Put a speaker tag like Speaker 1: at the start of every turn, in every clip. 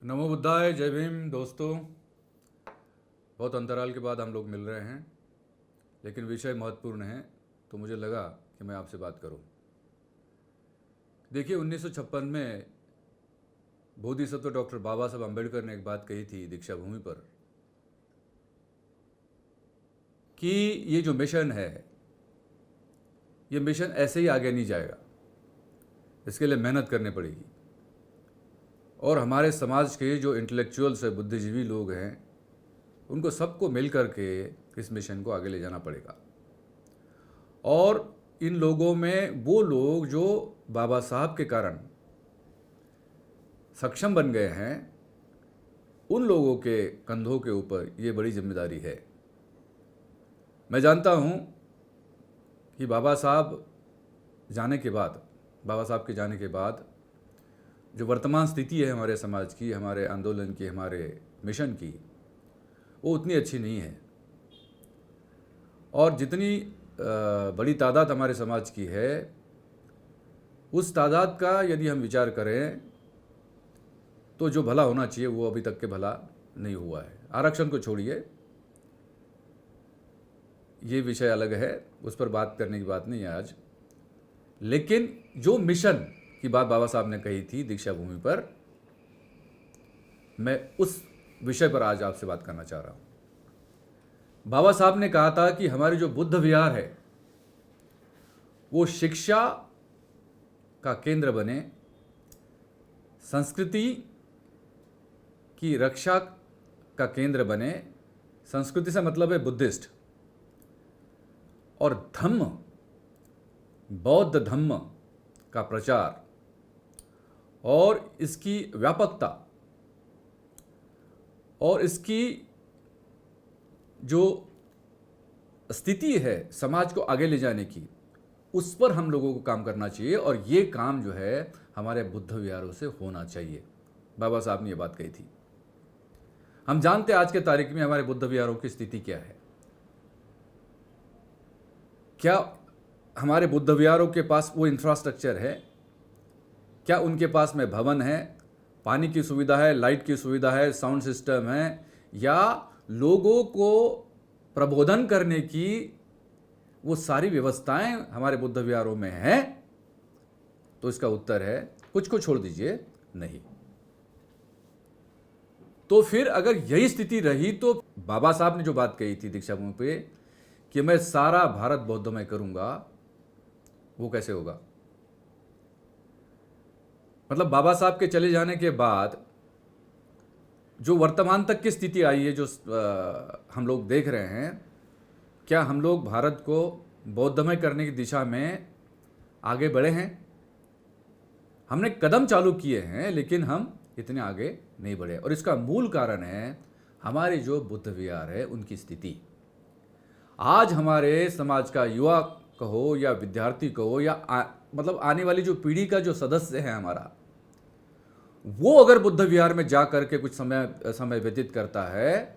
Speaker 1: नमो बुद्धाय, जय भीम दोस्तों। बहुत अंतराल के बाद हम लोग मिल रहे हैं, लेकिन विषय महत्वपूर्ण है तो मुझे लगा कि मैं आपसे बात करूं। देखिए, 1956 में बोधिसत्व डॉक्टर बाबा साहब अम्बेडकर ने एक बात कही थी दीक्षा भूमि पर कि ये जो मिशन है, ये मिशन ऐसे ही आगे नहीं जाएगा, इसके लिए मेहनत करनी पड़ेगी। और हमारे समाज के जो इंटेलेक्चुअल्स है, बुद्धिजीवी लोग हैं, उनको सबको मिल कर के इस मिशन को आगे ले जाना पड़ेगा। और इन लोगों में वो लोग जो बाबा साहब के कारण सक्षम बन गए हैं, उन लोगों के कंधों के ऊपर ये बड़ी जिम्मेदारी है। मैं जानता हूँ कि बाबा साहब के जाने के बाद जो वर्तमान स्थिति है हमारे समाज की, हमारे आंदोलन की, हमारे मिशन की, वो उतनी अच्छी नहीं है। और जितनी बड़ी तादाद हमारे समाज की है, उस तादाद का यदि हम विचार करें तो जो भला होना चाहिए वो अभी तक के भला नहीं हुआ है। आरक्षण को छोड़िए, ये विषय अलग है, उस पर बात करने की बात नहीं है आज। लेकिन जो मिशन की बात बाबा साहब ने कही थी दीक्षा भूमि पर, मैं उस विषय पर आज आपसे बात करना चाह रहा हूं। बाबा साहब ने कहा था कि हमारी जो बुद्ध विहार है वो शिक्षा का केंद्र बने, संस्कृति की रक्षा का केंद्र बने। संस्कृति से मतलब है बुद्धिस्ट, और धम्म, बौद्ध धम्म का प्रचार और इसकी व्यापकता और इसकी जो स्थिति है समाज को आगे ले जाने की, उस पर हम लोगों को काम करना चाहिए। और ये काम जो है हमारे बुद्ध विहारों से होना चाहिए। बाबा साहब ने ये बात कही थी। हम जानते हैं आज के तारीख में हमारे बुद्ध विहारों की स्थिति क्या है। क्या हमारे बुद्ध विहारों के पास वो इंफ्रास्ट्रक्चर है? क्या उनके पास में भवन है, पानी की सुविधा है, लाइट की सुविधा है, साउंड सिस्टम है, या लोगों को प्रबोधन करने की वो सारी व्यवस्थाएं हमारे बुद्ध विहारों में हैं? तो इसका उत्तर है कुछ को छोड़ दीजिए, नहीं। तो फिर अगर यही स्थिति रही तो बाबा साहब ने जो बात कही थी दीक्षा भूमि पे कि मैं सारा भारत बौद्धमय करूंगा, वो कैसे होगा? मतलब बाबा साहब के चले जाने के बाद जो वर्तमान तक की स्थिति आई है, जो हम लोग देख रहे हैं, क्या हम लोग भारत को बौद्धमय करने की दिशा में आगे बढ़े हैं? हमने कदम चालू किए हैं, लेकिन हम इतने आगे नहीं बढ़े। और इसका मूल कारण है हमारे जो बुद्ध विहार है उनकी स्थिति। आज हमारे समाज का युवा कहो या विद्यार्थी कहो या मतलब आने वाली जो पीढ़ी का जो सदस्य है हमारा, वो अगर बुद्ध विहार में जा करके कुछ समय व्यतीत करता है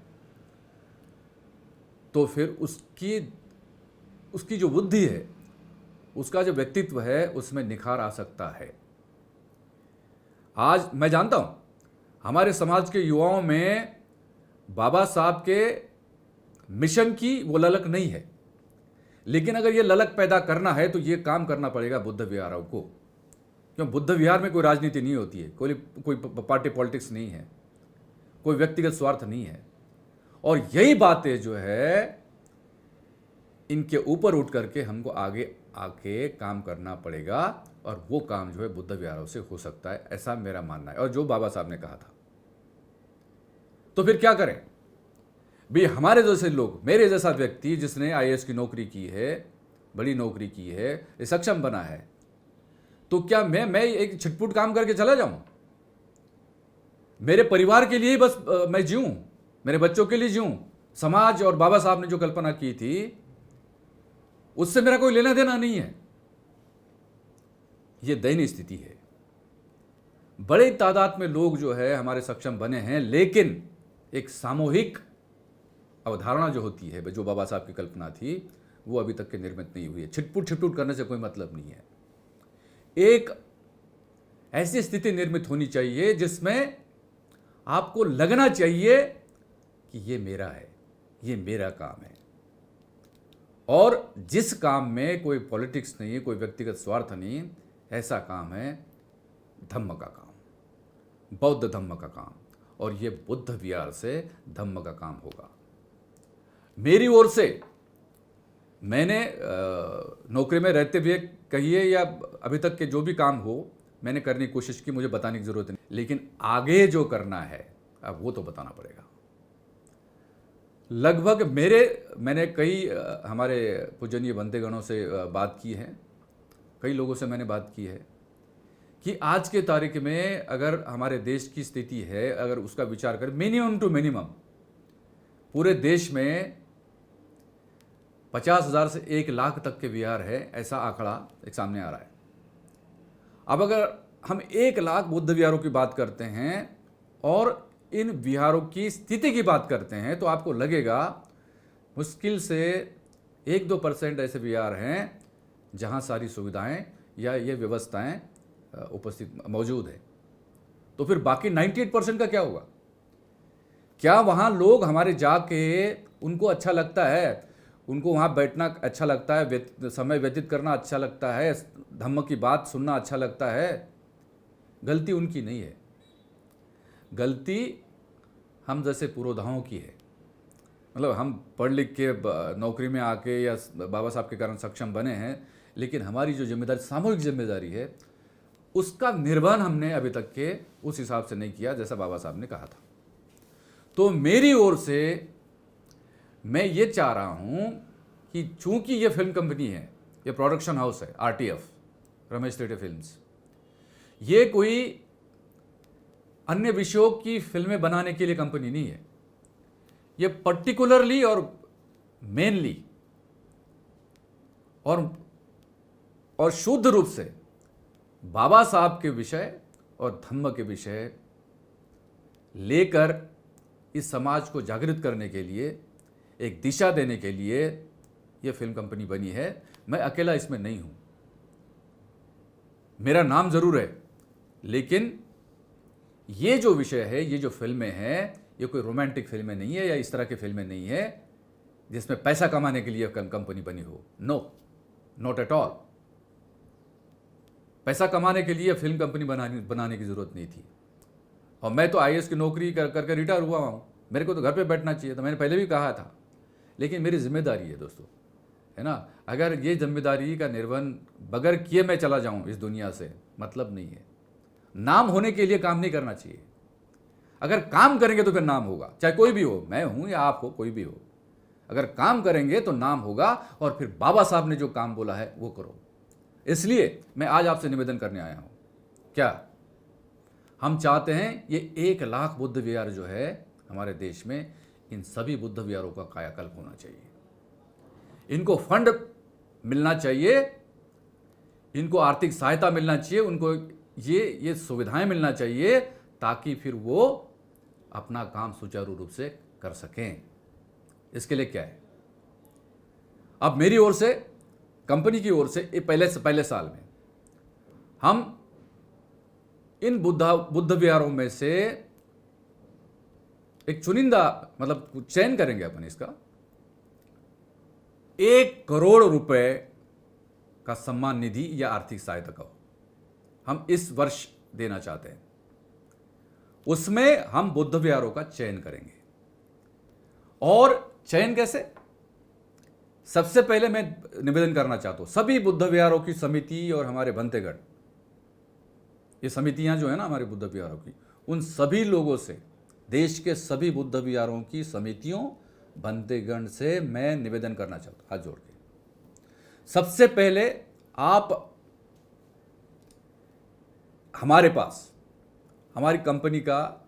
Speaker 1: तो फिर उसकी जो बुद्धि है, उसका जो व्यक्तित्व है, उसमें निखार आ सकता है। आज मैं जानता हूं हमारे समाज के युवाओं में बाबा साहब के मिशन की वो ललक नहीं है, लेकिन अगर ये ललक पैदा करना है तो ये काम करना पड़ेगा बुद्ध विहारों को। क्यों? बुद्ध विहार में कोई राजनीति नहीं होती है, कोई पार्टी पॉलिटिक्स नहीं है, कोई व्यक्तिगत स्वार्थ नहीं है। और यही बातें जो है इनके ऊपर उठ करके हमको आगे आके काम करना पड़ेगा, और वो काम जो है बुद्ध विहारों से हो सकता है, ऐसा मेरा मानना है, और जो बाबा साहब ने कहा था। तो फिर क्या करें भी? हमारे जैसे लोग, मेरे जैसा व्यक्ति जिसने आईएएस की नौकरी की है, बड़ी नौकरी की है, सक्षम बना है, तो क्या मैं एक छिटपुट काम करके चला जाऊं? मेरे परिवार के लिए बस मैं जीऊं, मेरे बच्चों के लिए जीऊं? समाज और बाबा साहब ने जो कल्पना की थी उससे मेरा कोई लेना देना नहीं है। यह दयनीय स्थिति है। बड़े तादाद में लोग जो है हमारे सक्षम बने हैं, लेकिन एक सामूहिक अवधारणा जो होती है, जो बाबा साहब की कल्पना थी, वो अभी तक के निर्मित नहीं हुई है। छिटपुट करने से कोई मतलब नहीं है। एक ऐसी स्थिति निर्मित होनी चाहिए जिसमें आपको लगना चाहिए कि ये मेरा है, ये मेरा काम है। और जिस काम में कोई पॉलिटिक्स नहीं है, कोई व्यक्तिगत स्वार्थ नहीं, ऐसा काम है धम्म का काम, बौद्ध धम्म का काम। और ये बुद्ध विहार से धम्म का काम होगा। मेरी ओर से मैंने नौकरी में रहते हुए कहिए या अभी तक के जो भी काम हो, मैंने करने की कोशिश की, मुझे बताने की जरूरत नहीं, लेकिन आगे जो करना है अब वो तो बताना पड़ेगा। लगभग मैंने कई हमारे पूजनीय बंदेगणों से बात की है, कई लोगों से मैंने बात की है कि आज के तारीख में अगर हमारे देश की स्थिति है, अगर उसका विचार करें, मिनिमम टू मिनिमम पूरे देश में 50,000 से 1 लाख तक के विहार है, ऐसा आंकड़ा एक सामने आ रहा है। अब अगर हम 1 लाख बुद्ध विहारों की बात करते हैं और इन विहारों की स्थिति की बात करते हैं, तो आपको लगेगा मुश्किल से 1-2% ऐसे विहार हैं जहां सारी सुविधाएं या ये व्यवस्थाएं उपस्थित मौजूद है। तो फिर बाकी 98% का क्या होगा? क्या वहाँ लोग हमारे जाके उनको अच्छा लगता है, उनको वहाँ बैठना अच्छा लगता है, समय व्यतीत करना अच्छा लगता है, धम्म की बात सुनना अच्छा लगता है? गलती उनकी नहीं है, गलती हम जैसे पुरोधाओं की है। मतलब हम पढ़ लिख के नौकरी में आके या बाबा साहब के कारण सक्षम बने हैं, लेकिन हमारी जो जिम्मेदारी, सामूहिक जिम्मेदारी है, उसका निर्वहन हमने अभी तक के उस हिसाब से नहीं किया जैसा बाबा साहब ने कहा था। तो मेरी ओर से मैं ये चाह रहा हूं कि चूंकि ये फिल्म कंपनी है, ये प्रोडक्शन हाउस है, आरटीएफ, रमेश तेटे फिल्म्स, ये कोई अन्य विषयों की फिल्में बनाने के लिए कंपनी नहीं है। ये पर्टिकुलरली और मेनली और शुद्ध रूप से बाबा साहब के विषय और धम्म के विषय लेकर इस समाज को जागृत करने के लिए, एक दिशा देने के लिए यह फिल्म कंपनी बनी है। मैं अकेला इसमें नहीं हूं, मेरा नाम जरूर है, लेकिन ये जो विषय है, ये जो फिल्में हैं, ये कोई रोमांटिक फिल्में नहीं है या इस तरह की फिल्में नहीं है जिसमें पैसा कमाने के लिए कंपनी बनी हो। No, not at all. पैसा कमाने के लिए फिल्म कंपनी बनाने की जरूरत नहीं थी। और मैं तो आईएएस की नौकरी करके रिटायर हुआ हूँ, मेरे को तो घर पे बैठना चाहिए था, मैंने पहले भी कहा था। लेकिन मेरी जिम्मेदारी है दोस्तों, है ना। अगर ये जिम्मेदारी का निर्वहन बगैर किए मैं चला जाऊँ इस दुनिया से, मतलब नहीं है। नाम होने के लिए काम नहीं करना चाहिए। अगर काम करेंगे तो फिर नाम होगा, चाहे कोई भी हो, मैं हूँ या आप हो, कोई भी हो। अगर काम करेंगे तो नाम होगा, और फिर बाबा साहब ने जो काम बोला है वो करो। इसलिए मैं आज आपसे निवेदन करने आया हूं। क्या हम चाहते हैं ये 1 लाख बुद्ध विहार जो है हमारे देश में, इन सभी बुद्ध विहारों का कायाकल्प होना चाहिए, इनको फंड मिलना चाहिए, इनको आर्थिक सहायता मिलना चाहिए, उनको ये सुविधाएं मिलना चाहिए, ताकि फिर वो अपना काम सुचारू रूप से कर सकें। इसके लिए क्या है, अब मेरी ओर से, कंपनी की ओर से, पहले साल में हम इन बुद्ध विहारों में से एक चुनिंदा, मतलब चयन करेंगे अपन इसका, 1 करोड़ रुपए का सम्मान निधि या आर्थिक सहायता का हम इस वर्ष देना चाहते हैं। उसमें हम बुद्ध विहारों का चयन करेंगे। और चयन कैसे? सबसे पहले मैं निवेदन करना चाहता हूं सभी बुद्ध विहारों की समिति और हमारे बंतेगण, ये समितियां जो है ना हमारे बुद्ध विहारों की, उन सभी लोगों से, देश के सभी बुद्ध विहारों की समितियों, बंतेगण से मैं निवेदन करना चाहता हूं, हाथ जोड़ के। सबसे पहले आप हमारे पास, हमारी कंपनी का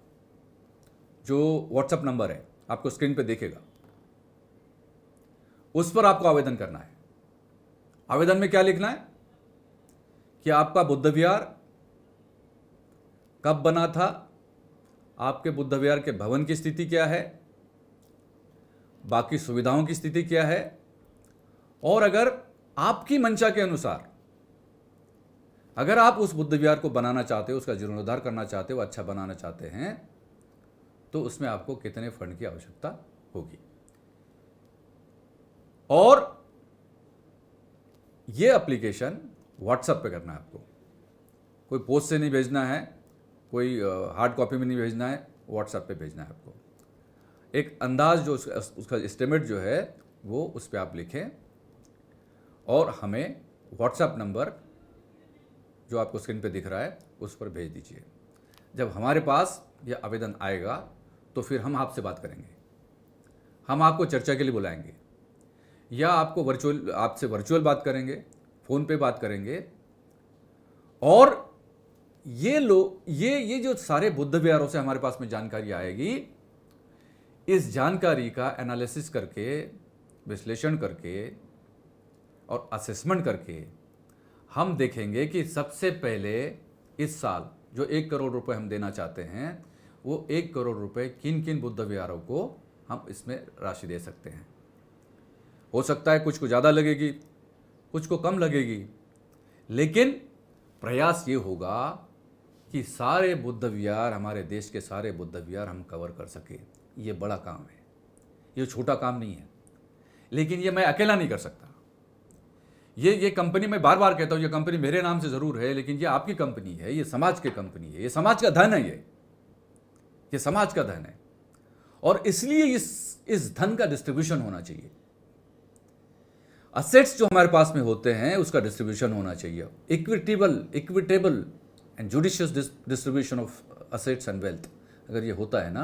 Speaker 1: जो व्हाट्सएप नंबर है आपको स्क्रीन पे देखेगा, उस पर आपको आवेदन करना है। आवेदन में क्या लिखना है कि आपका बुद्ध विहार कब बना था, आपके बुद्ध विहार के भवन की स्थिति क्या है, बाकी सुविधाओं की स्थिति क्या है, और अगर आपकी मंशा के अनुसार अगर आप उस बुद्ध विहार को बनाना चाहते हो, उसका जीर्णोद्धार करना चाहते हो, अच्छा बनाना चाहते हैं, तो उसमें आपको कितने फंड की आवश्यकता होगी। और ये एप्लीकेशन व्हाट्सएप पे करना है आपको, कोई पोस्ट से नहीं भेजना है, कोई हार्ड कॉपी में नहीं भेजना है, व्हाट्सएप पे भेजना है आपको। एक अंदाज जो उसका एस्टिमेट जो है वो उस पर आप लिखें और हमें व्हाट्सएप नंबर जो आपको स्क्रीन पे दिख रहा है उस पर भेज दीजिए। जब हमारे पास यह आवेदन आएगा तो फिर हम आपसे बात करेंगे, हम आपको चर्चा के लिए बुलाएंगे या आपसे वर्चुअल बात करेंगे, फ़ोन पे बात करेंगे। और ये जो सारे बुद्ध विहारों से हमारे पास में जानकारी आएगी, इस जानकारी का एनालिसिस करके, विश्लेषण करके और असेसमेंट करके हम देखेंगे कि सबसे पहले इस साल जो 1 करोड़ रुपए हम देना चाहते हैं वो 1 करोड़ रुपए किन किन बुद्ध विहारों को हम इसमें राशि दे सकते हैं। हो सकता है कुछ को ज़्यादा लगेगी, कुछ को कम लगेगी, लेकिन प्रयास ये होगा कि सारे बुद्ध विहार, हमारे देश के सारे बुद्ध विहार हम कवर कर सके। ये बड़ा काम है, ये छोटा काम नहीं है। लेकिन ये मैं अकेला नहीं कर सकता। ये कंपनी, मैं बार बार कहता हूँ, ये कंपनी मेरे नाम से ज़रूर है, लेकिन ये आपकी कंपनी है, ये समाज की कंपनी है, ये समाज का धन है, ये समाज का धन है। और इसलिए इस धन का डिस्ट्रीब्यूशन होना चाहिए। असेट्स जो हमारे पास में होते हैं उसका डिस्ट्रीब्यूशन होना चाहिए, equitable and judicious distribution of assets and wealth. अगर ये होता है ना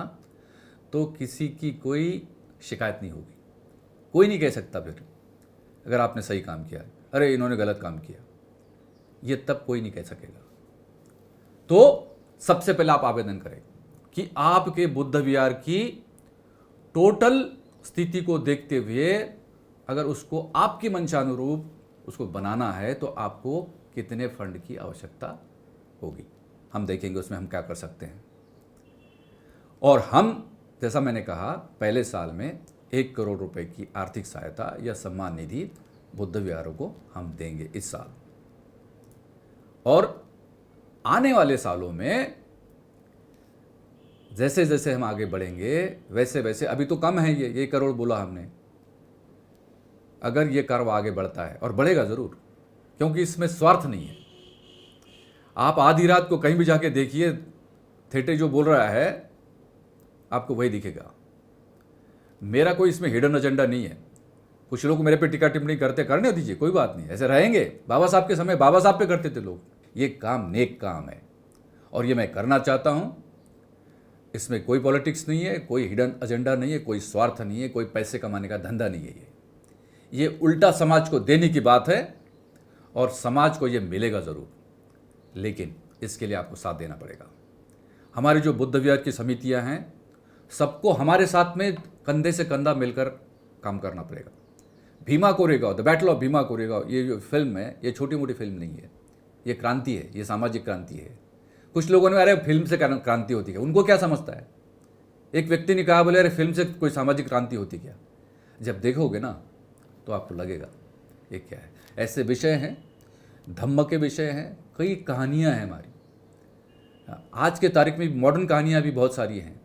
Speaker 1: तो किसी की कोई शिकायत नहीं होगी, कोई नहीं कह सकता फिर अगर आपने सही काम किया, अरे इन्होंने गलत काम किया, ये तब कोई नहीं कह सकेगा। तो सबसे पहले आप आवेदन करें कि आपके बुद्ध विहार की टोटल स्थिति को देखते हुए अगर उसको आपकी मंशानुरूप उसको बनाना है तो आपको कितने फंड की आवश्यकता होगी, हम देखेंगे उसमें हम क्या कर सकते हैं। और हम, जैसा मैंने कहा, पहले साल में 1 करोड़ रुपए की आर्थिक सहायता या सम्मान निधि बुद्ध विहारों को हम देंगे इस साल। और आने वाले सालों में जैसे जैसे हम आगे बढ़ेंगे वैसे वैसे, अभी तो कम है ये 1 करोड़ बोला हमने, अगर ये कर्व आगे बढ़ता है, और बढ़ेगा ज़रूर, क्योंकि इसमें स्वार्थ नहीं है। आप आधी रात को कहीं भी जाके देखिए, थेटे जो बोल रहा है आपको वही दिखेगा। मेरा कोई इसमें हिडन एजेंडा नहीं है। कुछ लोग मेरे पे टिक्का टिप्पणी करने दीजिए, कोई बात नहीं, ऐसे रहेंगे। बाबा साहब के समय बाबा साहब पे करते थे लोग। ये काम नेक काम है और ये मैं करना चाहता हूँ। इसमें कोई पॉलिटिक्स नहीं है, कोई हिडन एजेंडा नहीं है, कोई स्वार्थ नहीं है, कोई पैसे कमाने का धंधा नहीं है। ये उल्टा समाज को देने की बात है और समाज को ये मिलेगा ज़रूर, लेकिन इसके लिए आपको साथ देना पड़ेगा। हमारी जो बुद्ध विहार की समितियां हैं, सबको हमारे साथ में कंधे से कंधा मिलकर काम करना पड़ेगा। Bhima Koregaon, the battle of Bhima Koregaon, ये जो फिल्म है ये छोटी मोटी फिल्म नहीं है, ये क्रांति है, ये सामाजिक क्रांति है। कुछ लोगों ने अरे फिल्म से क्रांति होती है, उनको क्या समझता है। एक व्यक्ति ने कहा, बोले अरे फिल्म से कोई सामाजिक क्रांति होती क्या। जब देखोगे ना तो आपको लगेगा ये क्या है। ऐसे विषय हैं, धम्म के विषय हैं, कई कहानियाँ हैं हमारी। आज के तारीख में मॉडर्न कहानियाँ भी बहुत सारी हैं।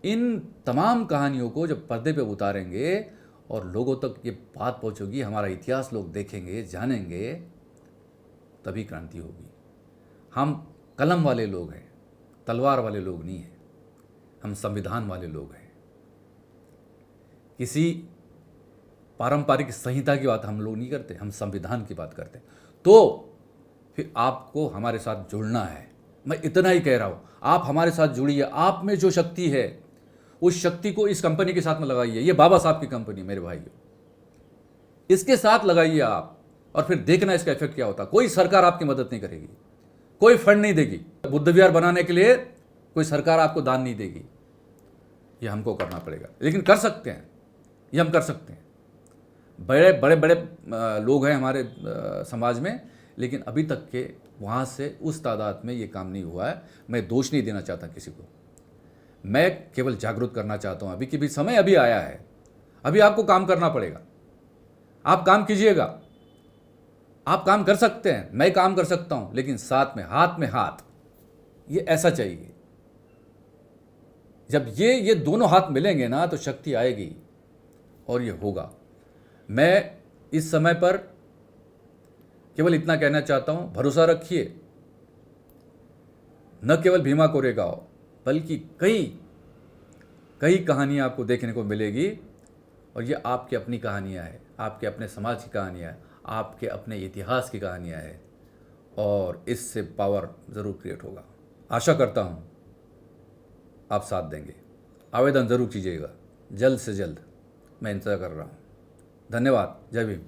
Speaker 1: इन तमाम कहानियों को जब पर्दे पे उतारेंगे और लोगों तक ये बात पहुंचेगी, हमारा इतिहास लोग देखेंगे, जानेंगे, तभी क्रांति होगी। हम कलम वाले लोग हैं, तलवार वाले लोग नहीं हैं। हम संविधान वाले लोग हैं। किसी पारंपरिक संहिता की बात हम लोग नहीं करते, हम संविधान की बात करते हैं। तो फिर आपको हमारे साथ जुड़ना है। मैं इतना ही कह रहा हूँ, आप हमारे साथ जुड़िए। आप में जो शक्ति है उस शक्ति को इस कंपनी के साथ में लगाइए। ये बाबा साहब की कंपनी, मेरे भाइयों, इसके साथ लगाइए आप, और फिर देखना इसका इफेक्ट क्या होता। कोई सरकार आपकी मदद नहीं करेगी, कोई फंड नहीं देगी। बुद्ध विहार बनाने के लिए कोई सरकार आपको दान नहीं देगी, ये हमको करना पड़ेगा। लेकिन कर सकते हैं, ये हम कर सकते हैं। बड़े बड़े बड़े लोग हैं हमारे समाज में, लेकिन अभी तक के वहाँ से उस तादाद में ये काम नहीं हुआ है। मैं दोष नहीं देना चाहता किसी को, मैं केवल जागरूक करना चाहता हूँ। अभी की भी समय अभी आया है, अभी आपको काम करना पड़ेगा। आप काम कीजिएगा, आप काम कर सकते हैं, मैं काम कर सकता हूँ, लेकिन साथ में हाथ, ये ऐसा चाहिए। जब ये दोनों हाथ मिलेंगे ना तो शक्ति आएगी और ये होगा। मैं इस समय पर केवल इतना कहना चाहता हूँ, भरोसा रखिए। न केवल भीमा कोरेगांव बल्कि कई कहानियाँ आपको देखने को मिलेगी, और ये आपकी अपनी कहानियाँ हैं, आपके अपने समाज की कहानियाँ हैं, आपके अपने इतिहास की कहानियाँ हैं, और इससे पावर ज़रूर क्रिएट होगा। आशा करता हूँ आप साथ देंगे। आवेदन ज़रूर कीजिएगा, जल्द से जल्द मैं इंतज़ार कर रहा हूँ। धन्यवाद। जय भीम।